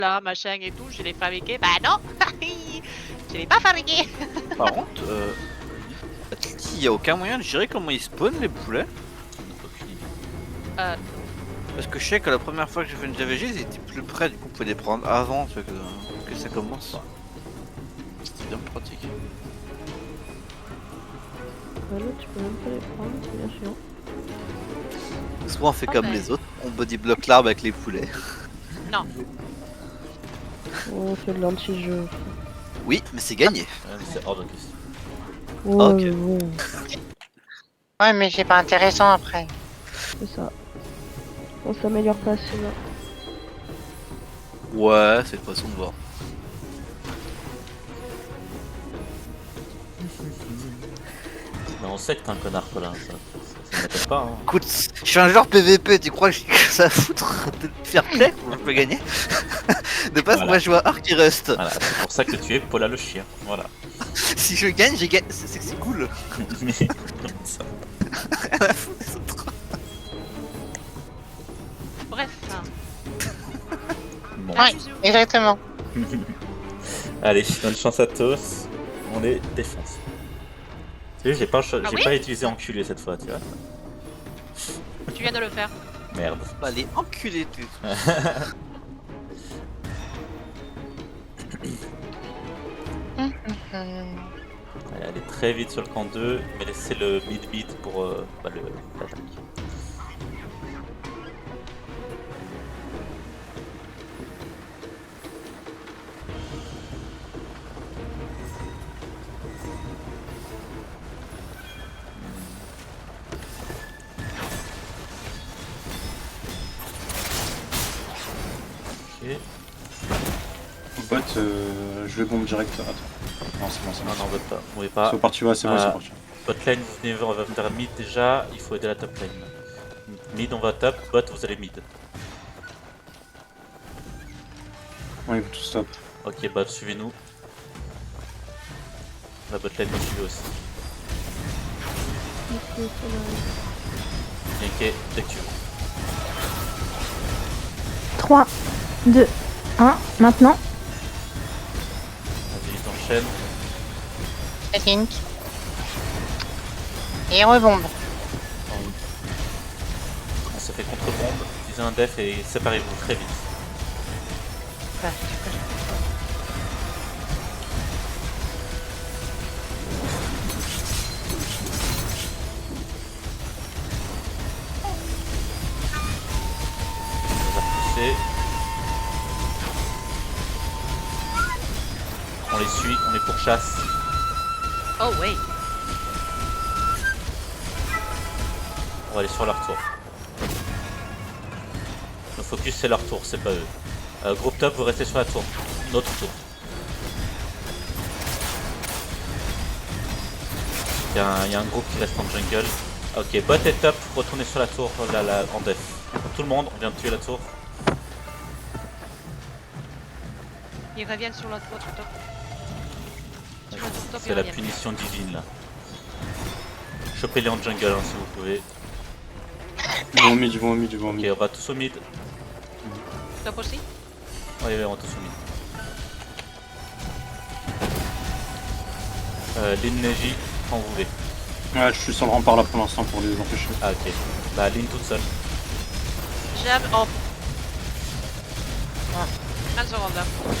là, machin et tout, je l'ai fabriqué. Bah non je l'ai pas fabriqué. Par contre, il y a aucun moyen de gérer comment ils spawnent les poulets. Aucune idée. Parce que je sais que la première fois que j'ai fait une JVG, ils étaient plus près, du coup on pouvait les prendre avant que ça commence. C'était bien pratique. Là, tu peux même pas les prendre, c'est bien chiant. Soit on fait Ah comme ben. les autres, on bodyblock l'arbre avec les poulets. Non. On fait de l'anti-jeu. Oui, mais c'est gagné. Ouais, mais c'est hors de question. Ouais, Ok. mais bon, Ouais, mais c'est pas intéressant après. c'est ça. On s'améliore pas sinon. Ouais, c'est une façon de voir. Mais on sait que t'es un connard, Colin, ça m'étonne pas. Hein. Écoute, je suis un joueur PVP, tu crois que j'ai que ça à foutre de faire play pour je peux gagner? De pas Voilà. moi je joue à Arc qui reste. Voilà, c'est pour ça que tu es Paula le chien. Voilà. Si je gagne, j'ai gagné. C'est que c'est cool. Mais ça. Rien à foutre des autres. Bref. Bon. Ouais, exactement. Allez, bonne chance à tous. On les défonce. Tu sais, j'ai pas oui utilisé enculé cette fois, tu vois. Tu viens de le faire. Merde. Bah les enculés tu. Allez, allez très vite sur le camp 2, mais laissez le mid-mid pour l'attaque. Ok. Bot, je vais bombe direct. Attends. Non, c'est bon, ça Non, marche. non, vote pas. Vous pouvez pas. C'est parti, ouais, c'est bon, c'est parti. Bot lane, vous venez vers mid déjà, il faut aider la top lane. Mid, on va top, bot, vous allez mid. Ouais, ils vont tous stop. Ok, bot, suivez-nous. La bot lane, vous suivez aussi. Ok, dès que tu veux. 3, 2, 1, maintenant. Vas-y, t'enchaînes. C'est Link. Et rebombe. On se fait contre-bombe, utilisez un def et séparez-vous très vite. On va pousser. On les suit, on les pourchasse. Oh oui. On va aller sur leur tour. Le focus c'est leur tour, c'est pas eux. Groupe top, vous restez sur la tour. Notre tour. Il y a un groupe qui reste en jungle. Ok, bot et top, retournez sur la tour là, en def. Tout le monde, on vient de tuer la tour. Ils reviennent sur votre top. Sur notre top, C'est ils la reviennent. punition divine là. Chopez-les en jungle hein, si vous pouvez. Ils vont au mid, ils vont au mid, ils vont au Ok, mid. on va tous au mid. Top aussi. Oui, on va tous au mid. Lynn Neji, quand vous voulez. Ouais, je suis sur le rempart là pour l'instant pour les empêcher. Ah ok. Bah Lynn toute seule. J'aime. Oh. 30 secondes là. Bon,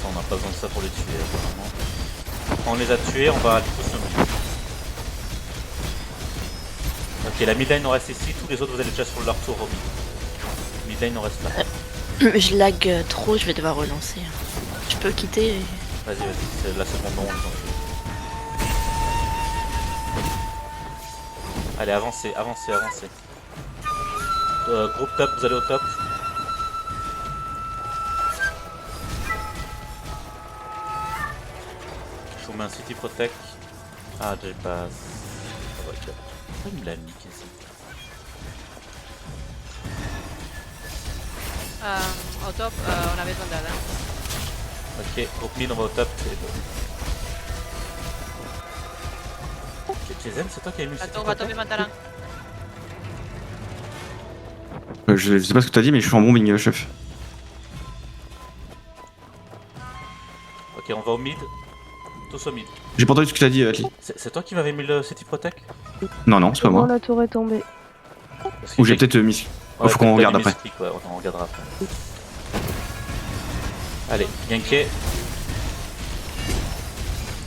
ça, on n'a pas besoin de ça pour les tuer apparemment. Quand on les a tués, on va aller tous au mid. Ok, la mid lane nous reste ici, tous les autres vous allez déjà sur leur tour au mid. Mid lane nous reste là. Je lag trop, je vais devoir relancer. Je peux quitter. Vas-y, c'est la seconde où on les enfuit. Allez, avancez, avancez, avancez. Groupe top, vous allez au top. Je vous mets un city protect. Ah, j'ai pas. Ça va, ok. Pourquoi il me l'a mis quasi? Au top, on avait besoin d'aide. Hein. Ok, groupe mid, on va au top. Jason, c'est toi qui as mis le city Attends, on va protect? tomber maintenant. Je sais pas ce que t'as dit, mais je suis en bombing, chef. Ok, on va au mid. Tous au mid. J'ai pas entendu ce que t'as dit, Atli. C'est toi qui m'avais mis le City Protect? Non, non, c'est pas Bon, moi. la tour est tombée. Parce que Ou j'ai peut-être mis. Ouais, Faut qu'on t'as regarde mis après. Mystic, ouais, on regardera après. Allez, ganké.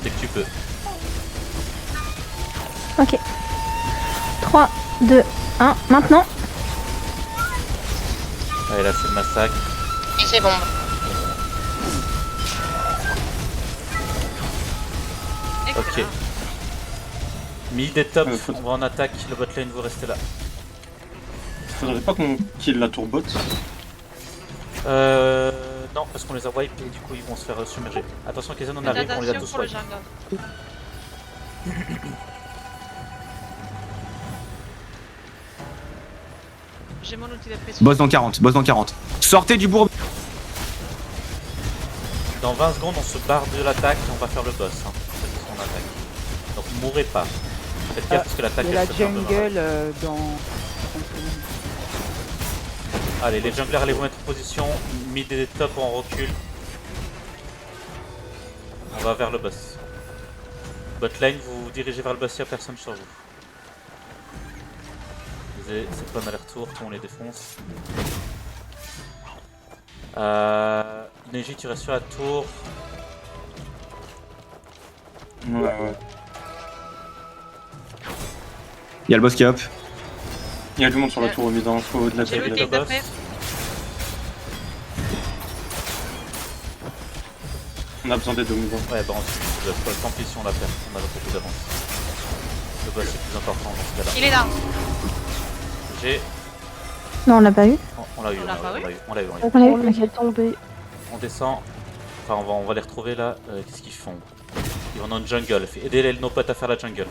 Dès que tu peux. Ok. 3, 2, 1, maintenant. Allez, là c'est le massacre. Et c'est bon. Ok. Excellent. Mid et top, Faut- on va en attaque. Le bot lane, vous restez là. Faudrait pas qu'on kill la tour bot. Non, parce qu'on les a wipe et du coup ils vont se faire submerger. Attention, Kaizen, on Faites arrive, on les a attention tous pour le wipe. jungle. J'ai mon outil de pression. Boss dans 40, boss dans 40. Sortez du bourg. Dans 20 secondes, on se barre de l'attaque et on va faire le boss. Hein. C'est son attaque. Donc mourrez pas. Faites gaffe parce que l'attaque Il y a elle la se fait un peu mal. jungle dans 30 secondes. Allez, les junglers, allez vous mettre en position. Mid et top en recul. On va vers le boss. Bot lane, vous vous dirigez vers le boss, il n'y a personne sur vous. C'est pas un aller-retour, on les défonce. Neji, tu restes sur la tour. Ouais. Il y a le boss qui est up. Il y a du monde sur la tour au mid, hein. Faut de la J'ai tête. l'outil d'après. On a besoin d'aide au mid. Ouais, bah on se tant pis si on la perd, on a beaucoup d'avance. Le boss est plus important dans ce cas-là. Il est là. J'ai. Non, on l'a pas eu. On l'a eu, On l'a pas eu. on l'a eu. La On l'a eu, tour les ok. est tombée. On descend. Enfin, on va les retrouver là. Qu'est-ce qu'ils font? Ils vont dans une jungle. Aidez nos potes à faire la jungle.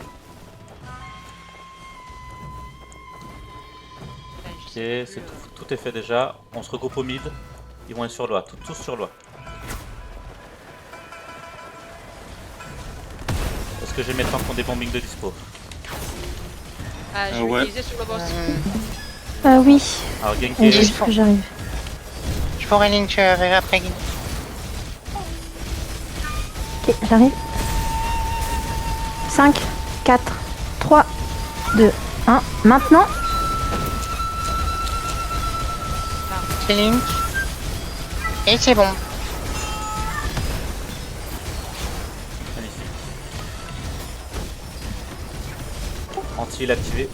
Ok, c'est tout est fait déjà. On se regroupe au mid. Ils vont être sur Loi. Tous sur Loi. Est-ce que j'ai mes tanks qui ont des bombings de dispo? Ah, je vais Ouais. utiliser sur le boss. Oui. Alors, Et Genki, juste que j'arrive. Je pourrais link après Guy. Ok, j'arrive. 5, 4, 3, 2, 1, maintenant. C'est link. Et c'est bon. magnifique. Anti-heal activé.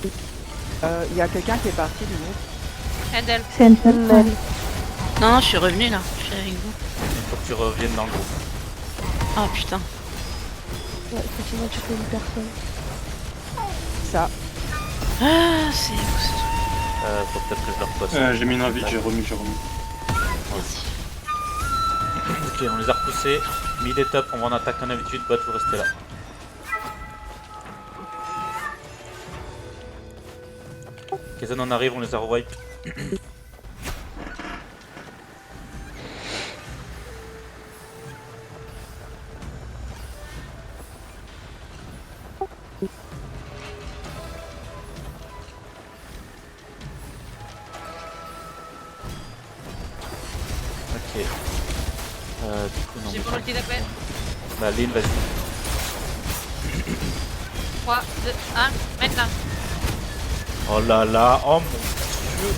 Il y a quelqu'un qui est parti du groupe. Handel. C'est Anton. Non, non, je suis revenu là. Je suis avec vous. Il faut que tu reviennes dans le groupe. Oh putain. Ouais, effectivement, tu fais une personne. Ça. Ah, c'est où ce truc? Faut peut-être que je leur poste. J'ai mis une invite, j'ai remis. Merci. Ok, on les a repoussés. Mid et top, on va en attaque comme d'habitude. Bot, vous restez là. Kaizen on arrive, on les a rewipe. Ok. Du coup, non, J'ai mais mon outil d'après. bah, Lynn, vas-y. 3, 2, 1, maintenant. Oh là là, oh mon dieu.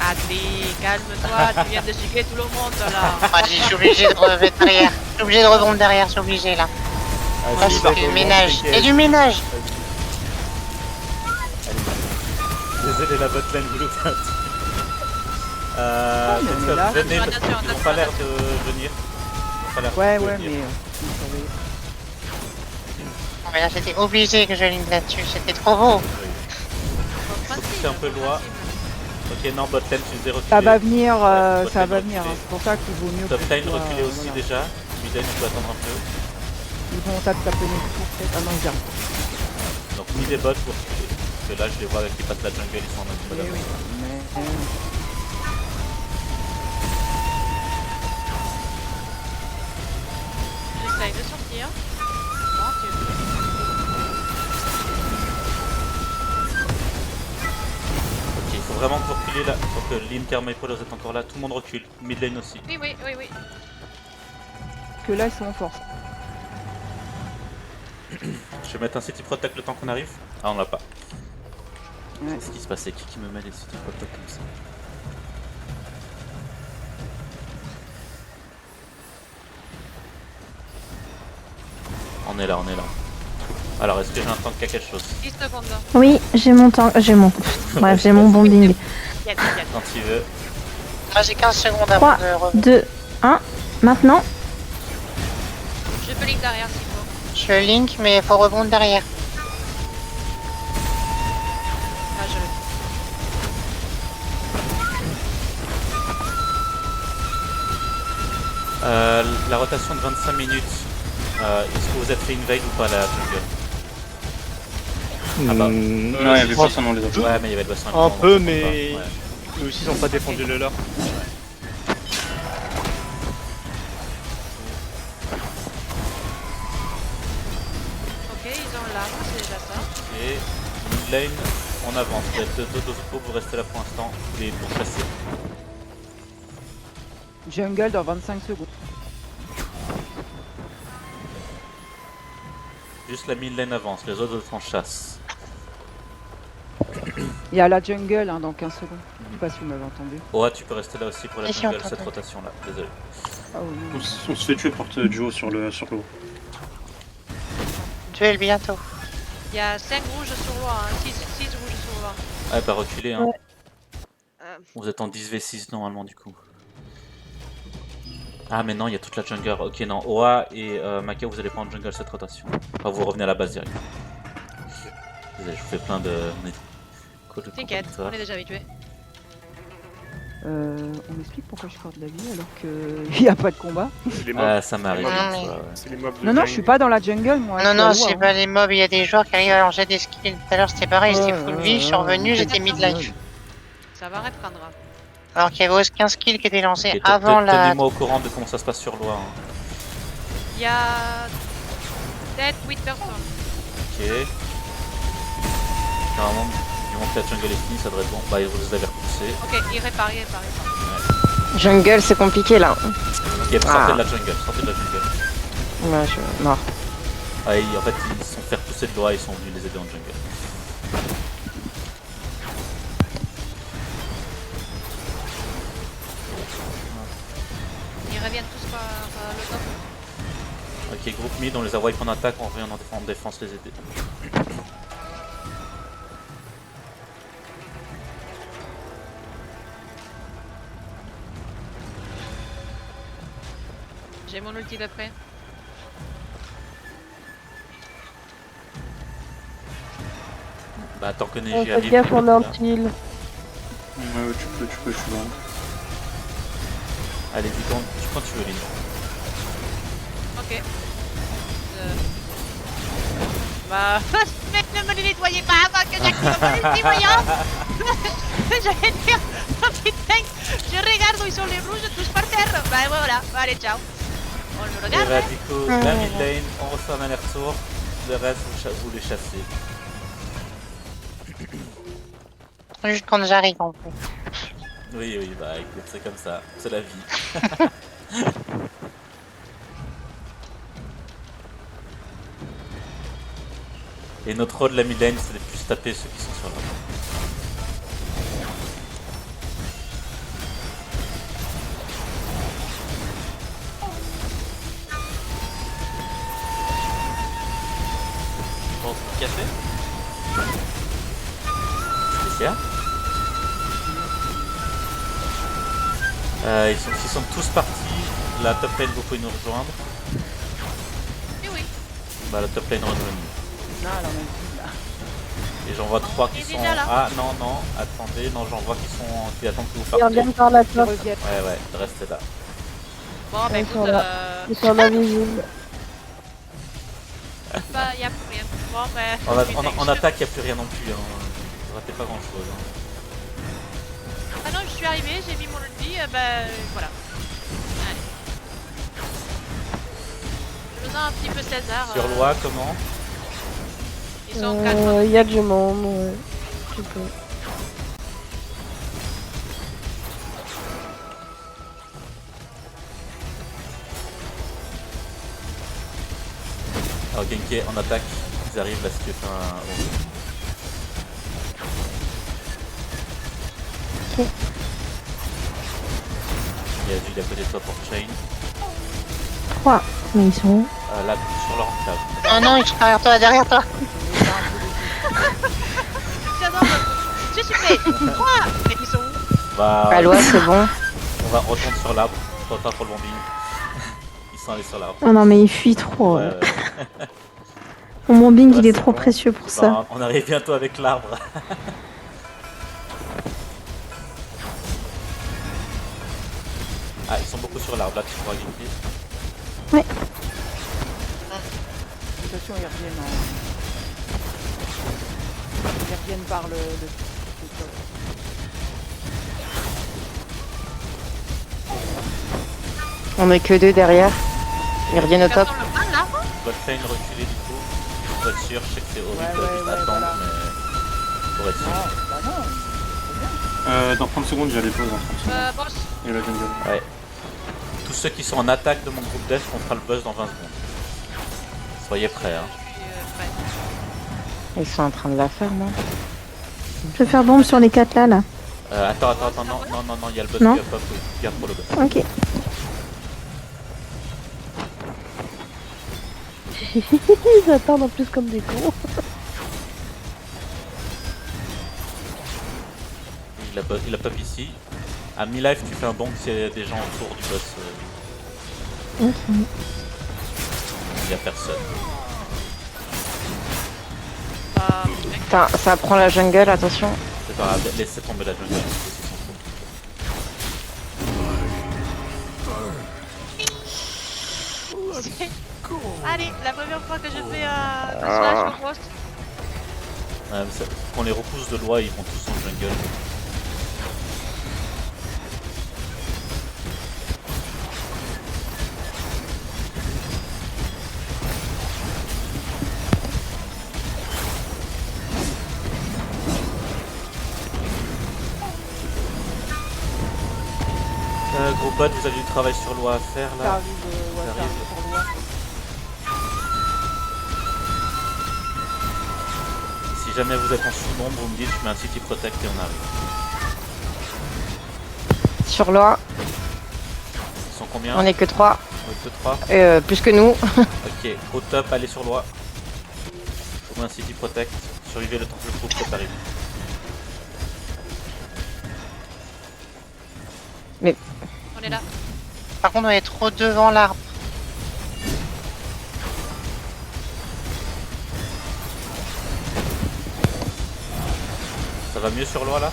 Adri, calme-toi, tu viens de gicler tout le monde là. Vas-y, je suis obligé de revenir derrière. Je suis obligé de rebondir derrière, c'est obligé là. Allez, Parce que ménage. Et du ménage. Désolé, la botlane blue cat. mais on est là. Venez, parce Attention, qu'ils n'ont pas l'air de venir. Ils ont pas l'air Ouais, de ouais, venir. mais vous savez. Mais là, j'étais obligé que je ligne là-dessus. C'était trop beau. Faut pousser un peu loin. Ok, non, botlane, tu les as reculés. Ça va venir, Ouais, ça va botlane venir. reculé. Hein. C'est pour ça qu'il vaut mieux Top que lane ce soit, reculé aussi voilà. déjà. Midlane, on peut attendre un peu. Ils vont taper peut-être. Ah non, ils arrivent. Donc mid et bot pour reculer. Parce que là, je les vois qui passent la jungle, ils sont en mode Oui, mode oui. avance. Mais... J'essaye de sortir. Bon, Ok, il faut vraiment que vous que Lynn, Karma et Paul, vous êtes encore là. Tout le monde recule. Mid lane aussi. Oui, oui, oui, oui. Que là, ils sont en force. Je vais mettre un city protect le temps qu'on arrive. Ah, on l'a pas. Ouais. C'est ce qui se passait. Qui me met les city protect comme ça? On est là, on est là. Alors, est-ce que j'ai un tank qui a quelque chose? 10 secondes. Oui, j'ai mon temps. J'ai mon. Bref, j'ai mon bonding. Nickel. Quand il veut. Moi j'ai 15 secondes 3, avant de revenir. 2, 1. Maintenant. Je peux link derrière s'il faut. Je link, mais il faut rebondir derrière. Ah, je le La rotation de 25 minutes. Est-ce que vous êtes fait invade ou pas la jungle? Ah bah. Non, il y avait personne dans les autres. Ouais, mais il y avait le bassin. Un peu, mais eux aussi ils ont pas défendu le leur. Ok, ils ont l'arme, c'est déjà ça. Et mid lane, on avance. Vous êtes deux autres, vous restez là pour l'instant. Les pour chasser. Jungle dans 25 secondes. Juste la mid lane avance, les autres en chasse. Il y a la jungle dans 15 secondes. Je sais pas si vous m'avez entendu. Oa, tu peux rester là aussi pour la Et si jungle, on cette t'entend. rotation là. Désolé. Ah oui. On se fait tuer par duo sur l'eau. Duel bientôt. Il y a 5 rouges sur loi, 6 rouges sur loi. Ah bah reculez hein. Euh, Vous êtes en 10v6 normalement du coup. Ah mais non, il y a toute la jungle. Ok non, Oa et Maka, vous allez pas en jungle cette rotation. Enfin vous revenez à la base direct. Désolé, je vous fais plein de... T'inquiète, on est déjà habitué. On explique pourquoi je perds de la vie alors qu'il n'y a pas de combat. C'est les mobs. Ah ça m'arrive. Non, une mais- fois, ouais. C'est les mobs de Non, non, dingue. je suis pas dans la jungle moi. Non, je non, suis à c'est Loa, pas les mobs, il y a des joueurs qui arrivent à lancer des skills. Tout à l'heure c'était pareil, j'étais Ouais, full ouais, vie, je suis revenu, ouais. j'étais mid-life. Ça va reprendre. Alors qu'il y avait 15 kills qui étaient lancés Ok, avant la... tenez-moi au courant de comment ça se passe sur Loi. Hein. Il y a... peut-être 8 personnes. Ok. Normalement, du moment que la jungle est finie, ça devrait être bon. Bah vous les avez repoussés. Ok, il répare. Jungle, c'est compliqué là. Ok, sortez de la jungle, sortez de la jungle. Ouais, je mort. Ah, en fait, ils se sont fait repousser de Loi, ils sont venus les aider en jungle. Ils reviennent tous par le top. Ok, groupe mid, on les a wipe en attaque, on revient en défense les aider. J'ai mon ulti d'après. Bah, tant que Oh, Neji faites arrive. gaffe, on a un là. petit heal. Ouais, tu peux, je suis là. Allez, dis quand tu veux, Lynn. Ok. Bah... Mec, ne me les nettoyez pas avant que j'active mon ulti, voyons. J'allais dire... Oh putain, je regarde où ils sont les rouges, tous par terre. Bah voilà, allez, ciao. On le Et regarde. bah, du coup, la mid lane, on refait un aller-retour. Le reste, vous les chassez. Juste quand j'arrive en fait. Oui, oui, bah écoute, c'est comme ça, c'est la vie. Et notre rôle de la mid lane, c'est de plus taper ceux qui sont sur la map. Bon, café. Spécial. Ils sont tous partis. La top lane, vous pouvez nous rejoindre. Oui, oui. Bah, la top lane rejoint. Non, alors même là. Et j'en vois 3 qui Il est sont. déjà là. Ah non, non, attendez, non, j'en vois qui attendent que vous Ils partiez. reviennent par la Ils top. reviennent. Ouais, restez là. Bon, bah Ils écoute, sont là. Ils sont invisibles. bah y'a plus rien. Bon, bah... En attaque, il n'y a plus rien non plus. Hein. Vous ratez pas grand chose. Hein. Ah non, je suis arrivé, j'ai mis mon ulti, bah voilà. Allez. Je sens un petit peu César. Sur Loi, comment? Ils sont 4. Il y a du monde, ouais. Tu peux. Alors Genki en attaque, ils arrivent là si tu fais un... Ok. Il y a du à côté de toi pour Chain. 3. Mais ils sont où? Là, sur leur cave. Oh non, ils sont derrière toi, derrière toi. J'adore. Je suis prêt. 3. Mais ils sont où? Bah, Alois, c'est bon. on va retourner sur l'arbre, trop tard pour le bombing. Ils sont allés sur l'arbre. Oh non, mais il fuit trop. Ouais, Mon mobbing, Ouais, il est c'est trop bon. précieux pour ça. Bah, on arrive bientôt avec l'arbre. Ah, ils sont beaucoup sur l'arbre là, tu pourras Genki. Attention, ils reviennent Ils reviennent par le top. On est que 2 derrière. Ils reviennent au top. Personne le prend, là. Godfane reculer du coup. Pour être sûr, je sais que c'est horrible Ouais, de juste ouais, attendre, voilà. mais pour être sûr. Ah, bah non, c'est bien. Dans 30 secondes, j'ai les pauses en 30 secondes. Boss. Et la jungle. Ouais. Tous ceux qui sont en attaque de mon groupe death, on fera le buzz dans 20 secondes. Soyez prêts, hein. Prêt. Ils sont en train de la faire, non? Je vais faire bombe sur les 4 là. Attends, non, il y a le buzz Non. qui va pop, garde pour le buzz. Ok. Ils attendent en plus comme des cons. Il a pop ici. À mi-life, tu fais un bomb s'il y a des gens autour du boss. Ok. Il y a personne. Putain, ça prend la jungle, attention. C'est pas grave, laissez tomber la jungle. Ils s'en foutent. Allez, la première fois que je fais un slash au poste. Ouais, mais quand on les repousse de loi, ils vont tous en jungle. Gros bot, vous avez du travail sur loi à faire Ça là. arrive, ouais, ça arrive pour moi. Si jamais vous êtes en sous-nombre, vous me dites, je mets un city protect et on arrive. Sur loi, Ils sont combien? on est que 3. On est que 3. Plus que nous. Ok, au top, allez sur loi. Je mets un city protect. Survivez le temps que le groupe top arrive. On est là. Par contre, on est trop devant l'arbre. Ça va mieux sur loi là?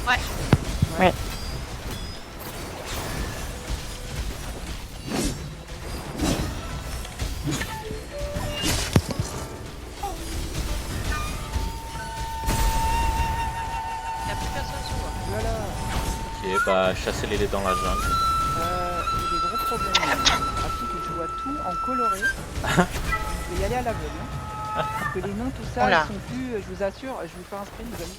Ouais. Ouais. Y'a plus personne sur moi. Voilà. Ok, bah chassez-les dans la jungle. J'ai des gros problèmes. Ainsi que je vois tout en coloré. Je vais y aller à l'aveugle. Hein. Parce que les noms, tout ça, Oula. ils sont plus. Je vous assure, je vous fais un sprint, vous allez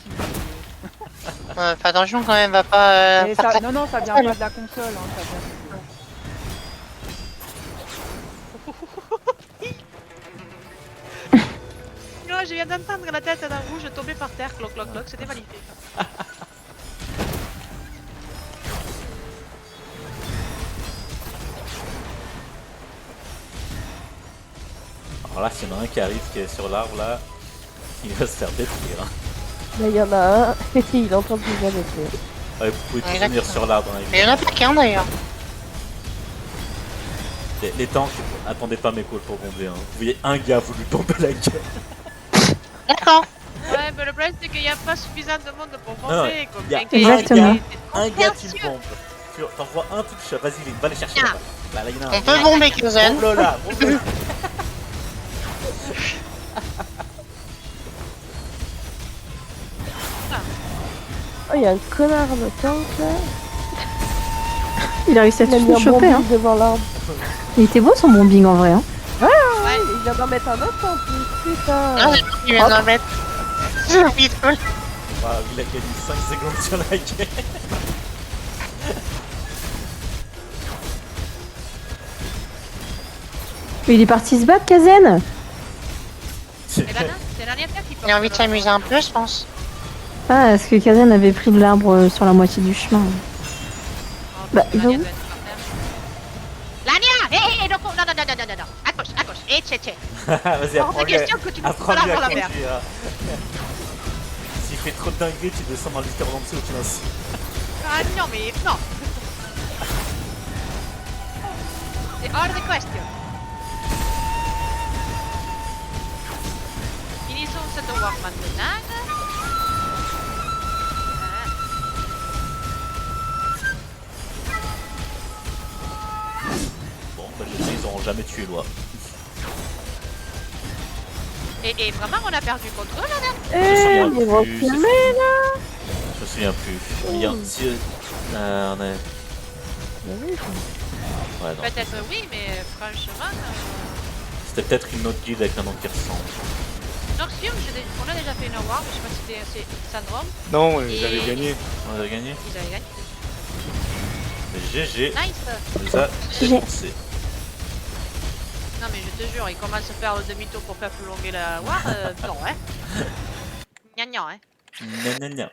s'y Fais attention quand même, va pas. Mais faire ça, ça. non, ça vient pas de la console. Hein, ça vient du jeu. Non, je viens d'entendre la tête d'un rouge tomber par terre, cloc cloc cloc, c'était magnifique. Alors là, s'il y en a un qui arrive, qui est sur l'arbre là, il va se faire détruire. Hein. Là, il y en a un, il est en train de se faire détruire. Ouais, vous pouvez tous Ouais, venir sur l'arbre. Hein, Mais il y en a pas qu'un d'ailleurs. les tanks, attendez pas mes calls pour bomber. Hein. Vous voyez un gars voulu tomber la gueule. D'accord. Ouais, mais le problème c'est qu'il n'y a pas suffisamment de monde pour Non, bomber. Comme y a quelqu'un Exactement. qui était Un gars tu précieux. le bombes. T'envoies un tout de suite. Vas-y, va les chercher. Ah. Là, là, il y en a un. On peut bomber Kyozen. Bombe-le là, bombe-le là. Oh, il y a un connard de tank là. Il a réussi à Il a tous mis nous un choper. bombing Hein. devant l'arbre. Il était beau son bombing en vrai. Hein. Ouais, il vient d'en mettre un autre en plus. Putain. Ah, il vient d'en mettre. J'ai envie de Waouh, il a gagné 5 secondes sur la guerre. Mais il est parti se battre, Kazen. C'est la Nyata qui porte. Il a envie de s'amuser un peu, je pense. Ah, est-ce que Kazen avait pris de l'arbre sur la moitié du chemin? Oh, Bah, il va Lania où? doit être par terre. Lania! Hé, non, non. À gauche. Et tché. Vas-y, Hors de question que tu me fous l'arbre à la mer. S'il fait trop de dingueries, tu descends dans l'histoire en dessous, tu lances. Ah non, mais non. C'est hors de question. Finissons ce devoir maintenant. Bon, bah je sais, ils auront jamais tué Loi. Et vraiment, on a perdu contre eux, là, Je me souviens ils vont plus, se c'est calmer, fini. là. Je me souviens plus. Il y a, si, on est... Ouais, non. Peut-être oui, mais franchement... C'était peut-être une autre guilde avec un nom qui ressemble. Noxium, on a déjà fait une war, mais je sais pas si c'était Syndrome. Non, ils Et- avaient gagné. On a gagné. Ils avaient gagné. Mais GG, Nice. on les a défoncés. Non mais je te jure, ils commencent à faire le demi-tour pour faire prolonger la war, non hein. Gna gna hein. Gna gna gna.